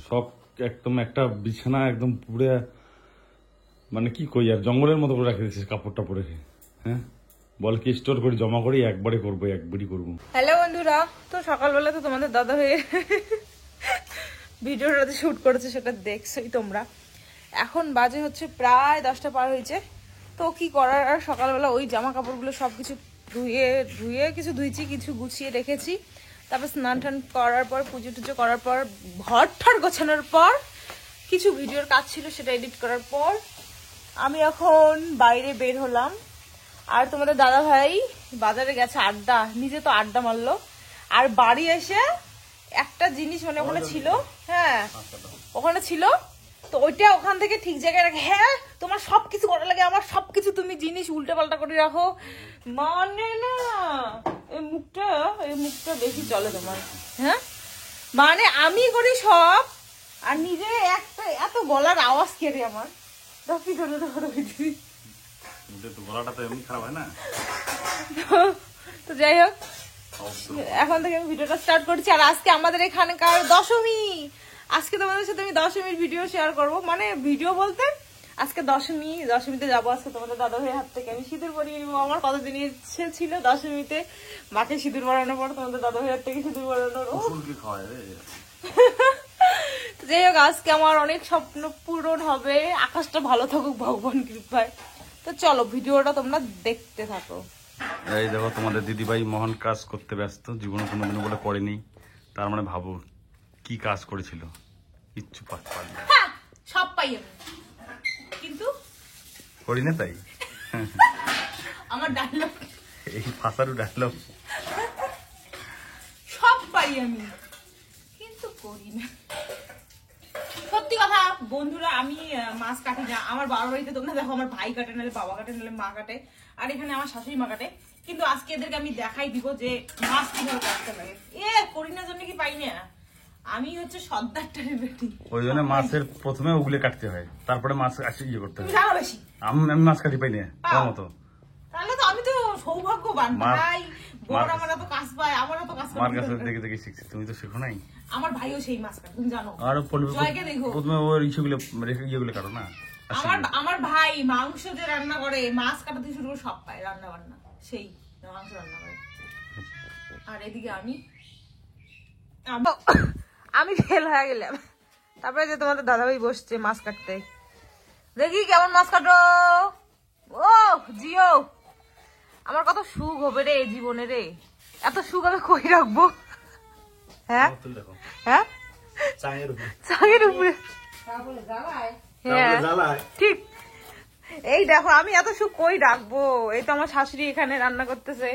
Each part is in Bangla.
সব একদম একটা বিছানা একদম পুরে মানে কি কই আর জঙ্গলের মতো করে রাখে দিয়েছিস কাপড়টা পরে। হ্যাঁ বল কি স্টোর করে জমা করি একবারই করবো। হ্যালো বন্ধুরা, তো সকালবেলা তো তোমাদের দাদা হয়ে ভিডিওটাতে শুট করেছে, সেটা দেখছোই তোমরা। এখন বাজে হচ্ছে প্রায় 10টা পার হয়েছে। তো কি করার, আর সকালবেলা ওই জামা কাপড়গুলো সব কিছু ধুয়ে কিছু ধুইছি, কিছু গুছিয়ে রেখেছি। তারপর স্নান টান করার পর, পুজো টুজো করার পর, ঘর ঠর গোছানোর পর, কিছু ভিডিওর কাজ ছিল সেটা এডিট করার পর আমি এখন বাইরে বের হলাম। আর তোমাদের দাদা ভাই বাজারে গেছে আড্ডা, নিজে তো আড্ডা মারলো। আর বাড়ি এসে একটা জিনিস মানে ওখানে ছিল, হ্যাঁ ওখানে ছিল, তো ওইটা ওখান থেকে ঠিক জায়গায় রাখে। হ্যাঁ তোমার সবকিছু করা লাগে, আমার সবকিছু তুমি জিনিস উল্টা পাল্টা করে রাখো, মানে না এই মুখটা বেশি চলে তোমার। হ্যাঁ মানে আমি করি সব, আর নিজে একটা এত গলার আওয়াজ কেটে আমার কি করে তো যাই হোক, এখন থেকে আমি ভিডিওটা স্টার্ট করছি। আর আজকে আমাদের এখানকার দশমী, আজকে তোমাদের সাথে আমি দশমীর ভিডিও শেয়ার করব। মানে ভিডিও বলতে আজকে দশমীতে যাবো। আজকে তোমাদের দাদা ভাইয়ের হাত থেকে আমি সিঁদুর পরিয়ে নিবো। আমার কতদিন ইচ্ছে ছিল দশমীতে মাকে সিঁদুর পরানোর পর তোমাদের দাদা ভাইয়ের থেকে সিঁদুর পরানোর। যাই হোক, আজকে আমার অনেক স্বপ্ন পূরণ হবে। আকাশটা ভালো থাকুক ভগবান কৃপায়। তো চলো ভিডিওটা তোমরা দেখতে থাকো। এই দেখো তোমাদের দিদিভাই মহান কাজ করতে ব্যস্ত, জীবনে কোনোদিনও বলে পড়েনি। তার মানে ভাবো কি কাজ করেছিল, কিচ্ছু পারি না। সব পাই আমি, কিন্তু করি না। তাই আমার ডায়লগ, এই ফাঁসারু ডায়লগ, সব পাই আমি কিন্তু করি না। সত্যি কথা বন্ধুরা, আমি মাছ কাটি না। আমার বাবার বাড়িতে তোমরা দেখো আমার ভাই কাটে, নাহলে বাবা কাটে, নাহলে মা কাটে, আর এখানে আমার শাশুড়ি মা কাটে। কিন্তু আজকে এদেরকে আমি দেখাই দিব যে মাছ কিভাবে কাটতে লাগে। করি না জন্য কি পাই না, আমি হচ্ছে সর্দারটারে বেটি। ওই জন্য মাছের প্রথমে ওগুলো কাটতে হয়, তারপরে মাছ আসে ইয়ে করতে হয়। জানো বেশি আমি মাছ কাটি পাই না তার মতো। তাহলে তো আমি তো সৌভাগ্যবান ভাই, বড় আমার তো কাজ পায়, আমারও তো কাজ পায়। আমার কাছে দেখে দেখে শিখছি, তুমি তো শেখো নাই। আমার ভাইও সেই মাছ কাটে, তুমি জানো। আর জয়কে দেখো প্রথমে ওর ইসেগুলো রেখে ইয়েগুলো কাটো না। আমার ভাই মাংস যে রান্না করে, মাছ কাটা থেকে শুরু করে সব পায়, রান্না বান্না সেই মাংস রান্না করে। আর এদিকে আমি ফেল হয়ে গেলাম। তারপরে যে তোমাদের দাদাভাই বসছে মাছ কাটতে, দেখি কেমন মাছ কাটো। ও জিও, আমার কত সুখ হবে রে জীবনে রে, এত সুখ আমি কই রাখবো। হ্যাঁ হ্যাঁ চাঙের উপরে, হ্যাঁ ঠিক। এই দেখো আমি এত সুখ কই রাখবো। এই তো আমার শাশুড়ি এখানে রান্না করতেছে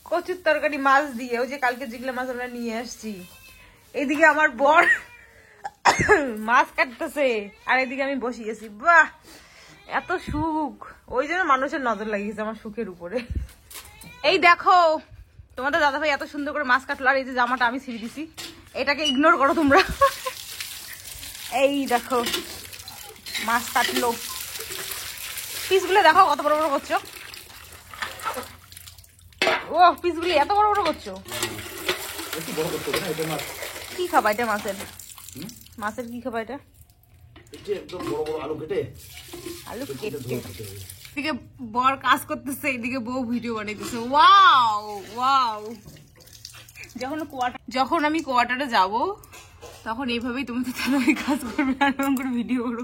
কচুর তরকারি মাছ দিয়ে, ওই যে কালকে জিগলা মাছ আমরা নিয়ে আসছি। এইদিকে আমার বর মাছ কাটতেছে, আর এদিকে আমি বসিয়েছি। বাহ এত সুখ, ওই জন্য মানুষের নজর লাগিয়েছে আমার সুখের উপরে। এই দেখো তোমাদের দাদা ভাই এত সুন্দর করে মাছ কাটলো, আর এই যে জামাটা আমি ছিঁড়ে দিছি, এটাকে ইগনোর করো তোমরা। এই দেখো মাছ কাটলো, পিসগুলো দেখো কত বড় বড় করছো। ও পিসগুলি এত বড় বড় করছো, কি খাবা এটা? মাছের কি খাবা এটা? আলু কেটে এদিকে বর কাজ করতেছে, এদিকে বউ ভিডিও বানাইতেছে। Wow wow. যখন আমি কোয়ার্টারে যাব তখন এইভাবেই তুমি তো তাহলে কাজ করবে, আর এরকম করে ভিডিও করো।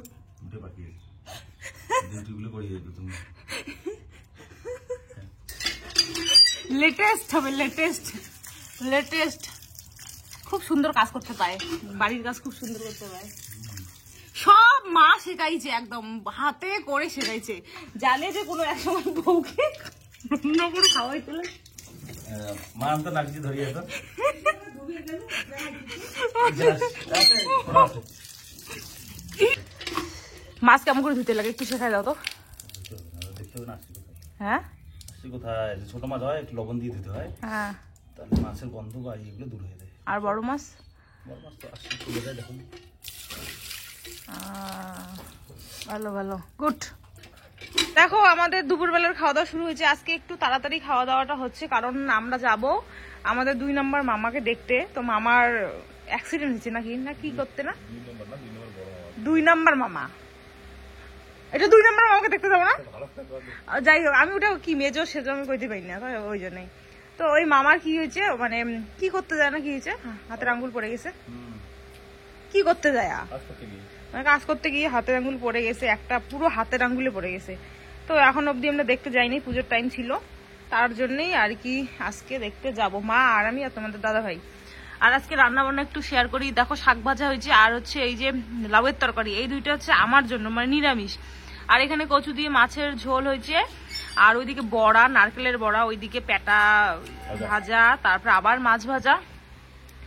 লেটেস্ট হবে, লেটেস্ট। খুব সুন্দর কাজ করতে পারে, বাড়ির কাজ খুব সুন্দর করতে পারে। সব মা শেখাইছে, একদম হাতে করে শেখাইছে। জানে যে কোনো এক সময় বউকে রান্না করে খাওয়াইতে মাছ কেমন করে ধুতে লাগে একটু শেখাই দাও তো। হ্যাঁ ছোট মাছ হয় একটু লবণ দিয়ে দিতে হয়, হ্যাঁ তাহলে মাছের গন্ধ বা এগুলো দূর হয়ে যায়। আর বড় মাছ তো আসলে চলে যায়। দেখুন ভালো ভালো, গুড। দেখো আমাদের দুপুরবেলার খাওয়া দাওয়া শুরু হয়েছে। আজকে একটু তাড়াতাড়ি খাওয়া দাওয়াটা হচ্ছে, কারণ আমরা যাব আমাদের 2 নম্বর মামাকে দেখতে। তো মামার অ্যাক্সিডেন্ট হয়েছে নাকি, না কি করতে, না 2 নম্বর মামা, এটা 2 নম্বর মামাকে দেখতে যাবো না। যাই হোক, আমি ওটা কি মেজো সেজো আমি কইতে পারি না, ওই জন্যই। তো ওই মামার কি হয়েছে, মানে কি করতে যায় না, কি হয়েছে, হাতের আঙ্গুল পড়ে গেছে। কি করতে যায়, মানে কাজ করতে গিয়ে হাতের আঙ্গুল পড়ে গেছে, একটা পুরো হাতের আঙ্গুলে পড়ে গেছে। তো এখন অবধি আমরা দেখতে যাইনি, পুজোর টাইম ছিল, তার জন্যই আর কি আজকে দেখতে যাব, মা আর আমি আর তোমাদের দাদা ভাই। আর আজকে রান্না বান্না একটু শেয়ার করি। দেখো শাক ভাজা হয়েছে, আর হচ্ছে এই যে লাউয়ের তরকারি, এই দুইটা হচ্ছে আমার জন্য মানে নিরামিষ। আর এখানে কচু দিয়ে মাছের ঝোল হয়েছে, আর ওইদিকে বড়া, নারকেলের বড়া, ওইদিকে পেটা ভাজা, তারপর আবার মাছ ভাজা।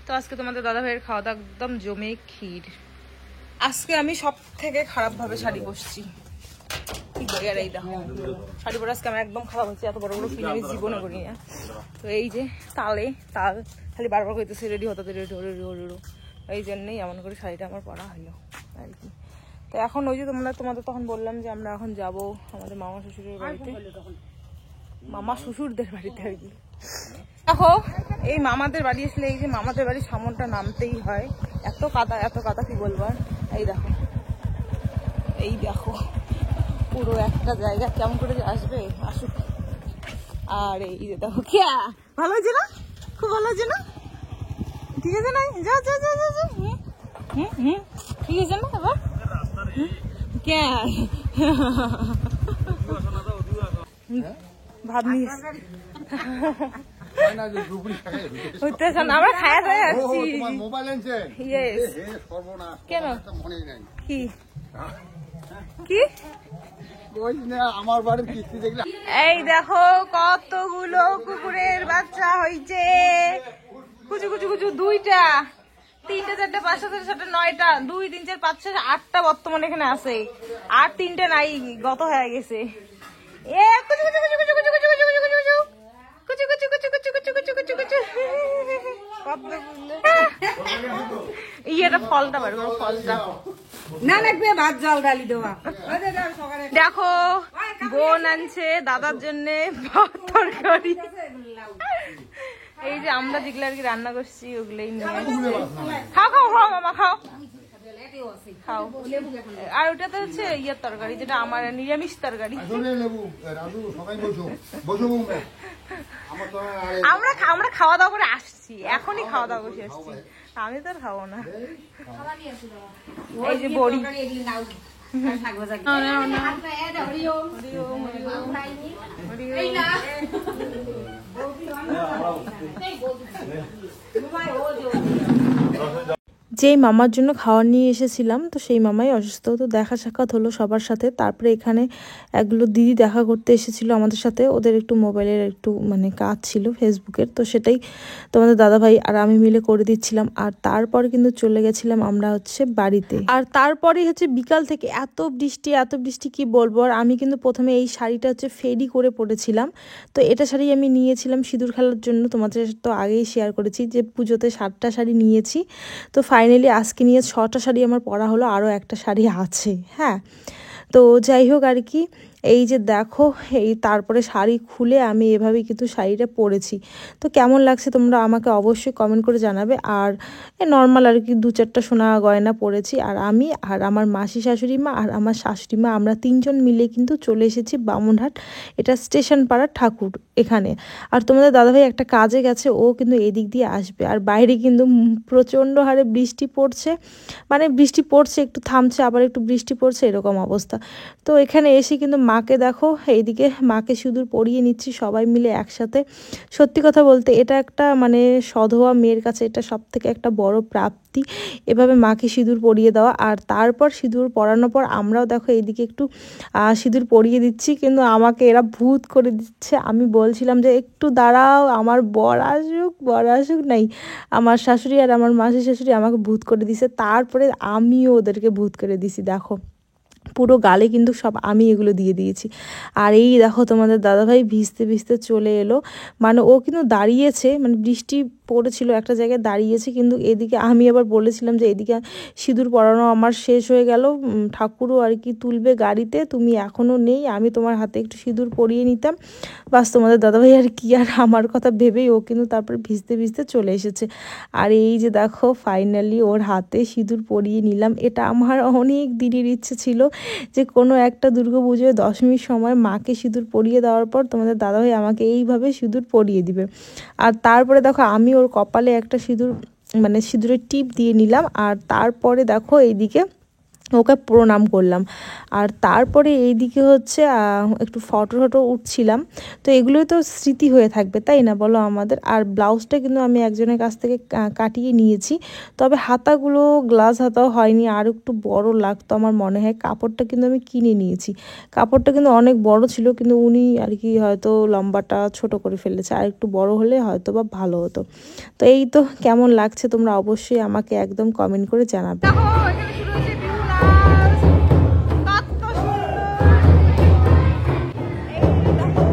তো আজকে তোমাদের দাদা ভাইয়ের খাওয়া দাওয়া একদম জমে ক্ষীর। আজকে আমি সব থেকে খারাপ ভাবে শাড়ি পরছি, কি করি আর এই দেখো শাড়ি পরে আজকে আমার একদম খারাপ হচ্ছে, এত বড় বড় ফিল আমি জীবনে করি না। তো এই যে তাল খালি বারবার কইতেছে রেডি হতে, রেডি হলো, এই জন্যই এমন করে শাড়িটা আমার পরা হলো আর কি। তো এখন ওই যে তোমাদের তখন বললাম যে আমরা এখন যাব আমাদের মামা শ্বশুরের বাড়িতে, মামা শ্বশুরদের বাড়িতে আর কি। দেখো এই মামাদের বাড়ি আসলে, এই যে মামাদের বাড়ির সামনটা নামতেই হয়, এত কাদা কি বলবো। এই দেখো পুরো একটা জায়গা কেমন করে যে আসবে, আসুক। আর এই যে দেখো কে ভালো হয়েছে না, খুব ভালো হয়েছে না, ঠিক আছে না, যা ঠিক আছে না, এবার কে ভাব নিয়ে আমরা খায়া খায় আসছি। কেন কি কি আমার বাড়ির কিস্তি দেখলে, এই দেখো কতগুলো কুকুরের বাচ্চা হয়েছে, কুচু কুচু কুচু, 2টা 3টে 4টে 5টা 6টা 7টা 9টা, 2 3 4 5 6 8টা বর্তমানে এখানে আছে, আর 3টে নাই, গত হয়ে গেছে। এ কুচু কুচু কুচু কুচু কুচু কুচু কুচু কুচু কুচু কুচু কুচু কুচু কুচু কুচু কুচু কুচু ইয়েটা ফলটা বার করো, ফলটা না লাগবে ভাত জল ডালি দেওয়া। দেখো বোন আনছে দাদার জন্য ভাত তরকারি, এই যে আমরা যেগুলো আর কি রান্না করছি ওগুলোই নিয়ে আসছে। খাও খাও খাও মামা খাও খাও। আর ওটা তো হচ্ছে ইয়ের তরকারি, যেটা আমার নিরামিষ তরকারি। আমরা খাওয়া দাওয়া করে আসছি, এখনই খাওয়া দাওয়া করে আসছি, আমি তো আর খাবো না। এই যে বড়ি, যেই মামার জন্য খাওয়ার নিয়ে এসেছিলাম, তো সেই মামাই অসুস্থ, তো দেখা সাক্ষাৎ হলো সবার সাথে। তারপরে এখানে একগুলো দিদি দেখা করতে এসেছিলো আমাদের সাথে, ওদের একটু মোবাইলের একটু মানে কাজ ছিল ফেসবুকের, তো সেটাই তোমাদের দাদাভাই আর আমি মিলে করে দিচ্ছিলাম। আর তারপর কিন্তু চলে গেছিলাম আমরা হচ্ছে বাড়িতে। আর তারপরেই হচ্ছে বিকাল থেকে এত বৃষ্টি কি বলবো। আর আমি কিন্তু প্রথমে এই শাড়িটা হচ্ছে ফেডি করে পরেছিলাম, তো এটা শাড়ি আমি নিয়েছিলাম সিঁদুর খেলার জন্য। তোমাদের তো আগেই শেয়ার করেছি যে পুজোতে 7টা শাড়ি নিয়েছি, তো ফাইনালি আজকে নিয়ে 6টা শাড়ি আমার পরা হলো, আরও একটা শাড়ি আছে। হ্যাঁ, তো যাই হোক আর কি, এই যে দেখো এই তারপরে শাড়ি খুলে আমি এভাবেই কিন্তু শাড়িটা পরেছি। তো কেমন লাগছে তোমরা আমাকে অবশ্যই কমেন্ট করে জানাবে। আর নর্মাল আর কি 2-4টা সোনা গয়না পরেছি। আর আমি আর আমার মাসি শাশুড়ি মা আর আমার শাশুড়ি মা, আমরা 3জন মিলে কিন্তু চলে এসেছি বামুনহাট, এটা স্টেশন পাড়ার ঠাকুর এখানে। আর তোমাদের দাদাভাই একটা কাজে গেছে, ও কিন্তু এদিক দিয়ে আসবে। আর বাইরে কিন্তু প্রচণ্ড হারে বৃষ্টি পড়ছে, মানে বৃষ্টি পড়ছে একটু থামছে, আবার একটু বৃষ্টি পড়ছে, এরকম অবস্থা। তো এখানে এসে কিন্তু মাকে দেখো, এইদিকে মাকে সিঁদুর পরিয়ে নিচ্ছি সবাই মিলে একসাথে। সত্যি কথা বলতে এটা একটা মানে সধবা মেয়ের কাছে এটা সব থেকে একটা বড় প্রাপ্তি, এভাবে মাকে সিঁদুর পরিয়ে দেওয়া। আর তারপর সিঁদুর পরানোর পর আমরাও দেখো এইদিকে একটু সিঁদুর পরিয়ে দিচ্ছি, কিন্তু আমাকে এরা ভূত করে দিচ্ছে। আমি বলছিলাম যে একটু দাঁড়াও, আমার বর আসুক নাই, আমার শাশুড়ি আর আমার মাসি শাশুড়ি আমাকে ভূত করে দিছে, তারপরে আমিও ওদেরকে ভূত করে দিছি। দেখো পুরো গালে কিন্তু সব আমি এগুলো দিয়ে দিয়েছি। আর এই দেখো তোমাদের দাদাভাই ভিজতে চলে এলো, মানে ও কিন্তু দাঁড়িয়েছে, মানে বৃষ্টি পড়েছিল একটা জায়গায় দাঁড়িয়েছে, কিন্তু এদিকে আমি আবার বলেছিলাম যে এদিকে সিঁদুর পরানো আমার শেষ হয়ে গেল, ঠাকুরও আর কি তুলবে গাড়িতে, তুমি এখনও নেই, আমি তোমার হাতে একটু সিঁদুর পরিয়ে নিতাম। বাস তোমাদের দাদাভাই আর কি আর আমার কথা ভেবেই ও কিন্তু তারপরে ভিজতে ভিজতে চলে এসেছে। আর এই যে দেখো ফাইনালি ওর হাতে সিঁদুর পরিয়ে নিলাম। এটা আমার অনেক দিনের ইচ্ছে ছিল যে কোনো একটা দুর্গাপুজোয় দশমীর সময় মাকে সিঁদুর পরিয়ে দেওয়ার পর তোমাদের দাদাভাই আমাকে এইভাবে সিঁদুর পরিয়ে দিবে। আর তারপরে দেখো আমি ওর কপালে একটা সিঁদুর মানে সিঁদুরের টিপ দিয়ে নিলাম। আর তারপরে দেখো এইদিকে ওকে প্রণাম করলাম। আর তারপরে এইদিকে হচ্ছে একটু ফটো উঠছিলাম। তো এগুলোই তো স্মৃতি হয়ে থাকবে, তাই না বলো আমাদের। আর ব্লাউজটা কিন্তু আমি একজনের কাছ থেকে কাটিয়ে নিয়েছি, তবে হাতাগুলো গ্লাস হাতাও হয়নি, আর একটু বড় লাগতো আমার মনে হয়। কাপড়টা কিন্তু আমি কিনে নিয়েছি, কাপড়টা কিন্তু অনেক বড় ছিল, কিন্তু উনি আর কি হয়তো লম্বাটা ছোট করে ফেলেছে, আর একটু বড় হলে হয়তো বা ভালো হতো। তো এই তো কেমন লাগছে তোমরা অবশ্যই আমাকে একদম কমেন্ট করে জানাবে। দেখো এখানে শুরু হচ্ছে বিহু নাচ, কত সুন্দর। এই দেখো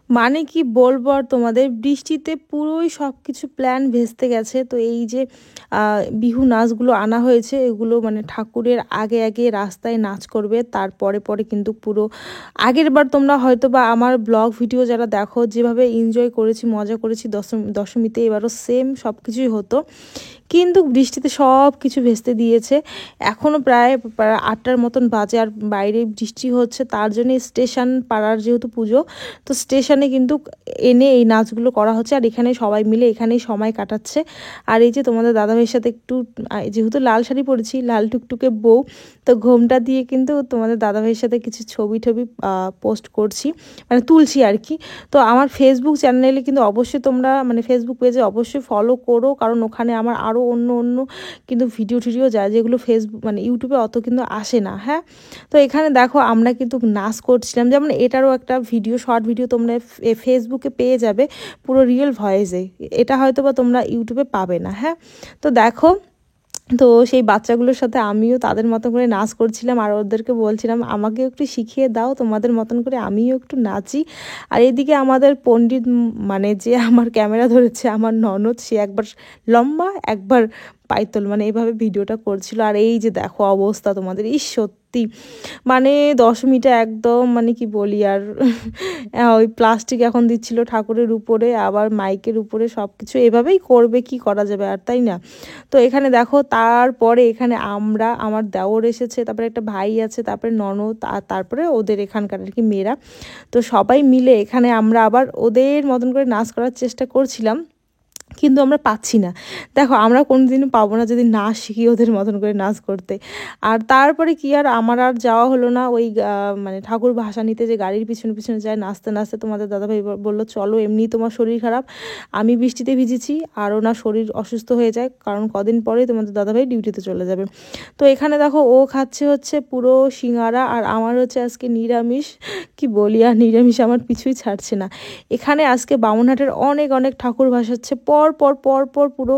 মানে কি বলবো আর তোমাদের, বৃষ্টিতে পুরোই সব কিছু প্ল্যান ভেস্তে গেছে। তো এই যে বিহু নাচগুলো আনা হয়েছে, এগুলো মানে ঠাকুরের আগে আগে রাস্তায় নাচ করবে, তারপরে পরে কিন্তু পুরো আগের বার তোমরা হয়তো বা আমার ব্লগ ভিডিও যারা দেখো যেভাবে এনজয় করেছি মজা করেছি দশমীতে, এবারও সেম সব কিছুই হতো, কিন্তু বৃষ্টিতে সব কিছু ভেস্তে দিয়েছে। এখনও প্রায় 8টার মতন বাজে, আর বাইরে বৃষ্টি হচ্ছে, তার জন্য স্টেশন পাড়ার যেহেতু পুজো, তো স্টেশনে কিন্তু এনে এই নাচগুলো করা হচ্ছে, আর এখানে সবাই মিলে এখানেই সময় কাটাচ্ছে। আর এই যে তোমাদের দাদাভাইয়ের সাথে একটু, যেহেতু লাল শাড়ি পরেছি, লাল টুকটুকে বউ, তো ঘোমটা দিয়ে কিন্তু তোমাদের দাদাভাইয়ের সাথে কিছু ছবি পোস্ট করছি, মানে তুলছি আর কি। তো আমার ফেসবুক চ্যানেলে কিন্তু অবশ্যই তোমরা মানে ফেসবুক পেজে অবশ্যই ফলো করো, কারণ ওখানে আমার আরও অন্য কিন্তু ভিডিও যায়, যেগুলো ফেসবুক মানে ইউটিউবে অত কিন্তু আসে না। হ্যাঁ, তো এখানে দেখো আমরা কিন্তু নাচ করছিলাম, যেমন এটারও একটা ভিডিও শর্ট ভিডিও তোমরা ফেসবুকে পেয়ে যাবে পুরো রিয়েল ভয়েসে, এটা হয়তো বা তোমরা ইউটিউবে পাবে না। হ্যাঁ, তো দেখো, তো সেই বাচ্চাগুলোর সাথে আমিও তাদের মতন করে নাচ করছিলাম, আর ওদেরকে বলছিলাম আমাকে একটু শিখিয়ে দাও তোমাদের মতন করে, আমিও একটু নাচি। আর এদিকে আমাদের পণ্ডিত মানে যে আমার ক্যামেরা ধরেছে আমার ননদ, সে একবার লম্বা একবার পাইতল, মানে এইভাবে ভিডিওটা করছিল। আর এই যে দেখো অবস্থা তোমাদের, সত্যি মানে দশমীটা একদম মানে কি বলি আর ওই প্লাস্টিক এখন দিচ্ছিল ঠাকুরের উপরে, আবার মাইকের উপরে, সব কিছু এভাবেই করবে, কি করা যাবে আর, তাই না। তো এখানে দেখো তারপরে এখানে আমার দেওর এসেছে, তারপরে একটা ভাই আছে, তারপরে ননদ, আর তারপরে ওদের এখানকার আর কি মেয়েরা, তো সবাই মিলে এখানে আমরা আবার ওদের মতন করে নাচ করার চেষ্টা করছিলাম, কিন্তু আমরা পাচ্ছি না। দেখো আমরা কোনোদিনও পাবো না যদি না শিখি ওদের মতন করে নাচ করতে। আর তারপরে কি আর আমার আর যাওয়া হলো না ওই মানে ঠাকুর ভাসানিতে, যে গাড়ির পিছনে যায় নাচতে নাচতে। তোমাদের দাদাভাই বললো চলো, এমনি তোমার শরীর খারাপ, আমি বৃষ্টিতে ভিজেছি, আর ওনার শরীর অসুস্থ হয়ে যায়, কারণ কদিন পরেই তোমাদের দাদাভাই ডিউটিতে চলে যাবে। তো এখানে দেখো ও খাচ্ছে হচ্ছে পুরো সিঙ্গারা, আর আমার হচ্ছে আজকে নিরামিষ। কি বলি আর, নিরামিষ আমার পিছুই ছাড়ছে না। এখানে আজকে বামুনহাটের অনেক ঠাকুর ভাসাচ্ছে, পর পুরো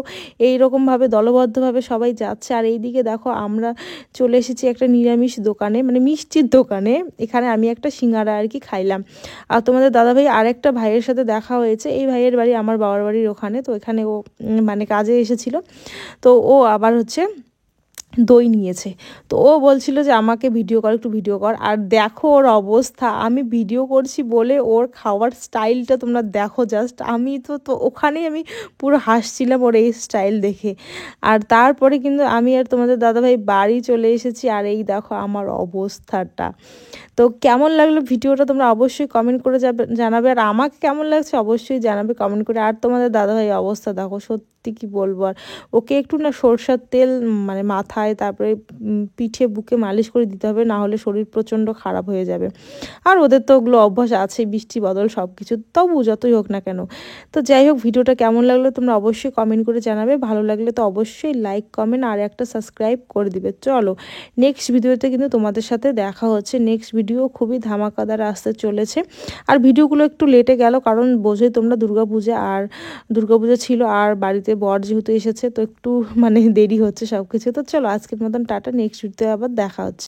এইরকমভাবে দলবদ্ধভাবে সবাই যাচ্ছে। আর এইদিকে দেখো আমরা চলে এসেছি একটা নিরামিষ দোকানে, মানে মিষ্টির দোকানে। এখানে আমি একটা সিঙ্গারা আর কি খাইলাম। আর তোমাদের দাদাভাই আরেকটা ভাইয়ের সাথে দেখা হয়েছে, এই ভাইয়ের বাড়ি আমার বাবার বাড়ির ওখানে, তো এখানে ও মানে কাজে এসেছিল, তো ও আবার হচ্ছে দই নিয়েছে। তো ও বলছিল যে আমাকে একটু ভিডিও কর। আর দেখো ওর অবস্থা, আমি ভিডিও করছি বলে ওর খাওয়ার স্টাইলটা তোমরা দেখো জাস্ট। আমি তো ওখানেই আমি পুরো হাসছিলাম ওর এই স্টাইল দেখে। আর তারপরে কিন্তু আমি আর তোমাদের দাদাভাই বাড়ি চলে এসেছি, আর এই দেখো আমার অবস্থাটা। তো কেমন লাগলো ভিডিওটা তোমরা অবশ্যই কমেন্ট করে জানাবে, আর আমাকে কেমন লাগছে অবশ্যই জানাবে কমেন্ট করে। আর তোমাদের দাদাভাই অবস্থা দেখো, সত্যি কি বলবো আর, ওকে একটু না সরষের তেল মানে মাথায়, তারপরে পিঠে বুকে মালিশ করে দিতে হবে, না হলে শরীর প্রচণ্ড খারাপ হয়ে যাবে। আর ওদের তো ওগুলো অভ্যাস আছে, বৃষ্টি বদল সব কিছু, তবু যতই হোক না কেন। তো যাই হোক, ভিডিওটা কেমন লাগলো তোমরা অবশ্যই কমেন্ট করে জানাবে, ভালো লাগলে তো অবশ্যই লাইক কমেন্ট আর একটা সাবস্ক্রাইব করে দিবে। চলো নেক্সট ভিডিওতে কিন্তু তোমাদের সাথে দেখা হচ্ছে, নেক্সট ভিডিও ভিডিও খুবই ধামাকাদার আসতে চলেছে। আর ভিডিওগুলো একটু লেটে গেল, কারণ বোঝোই তোমরা দুর্গাপূজা ছিল, আর বাড়িতে বর যেহেতু এসেছে তো একটু মানে দেরি হচ্ছে সব কিছু। তো চলো আজকের মতন টাটা, নেক্সট ভিডিওতে আবার দেখা হচ্ছে।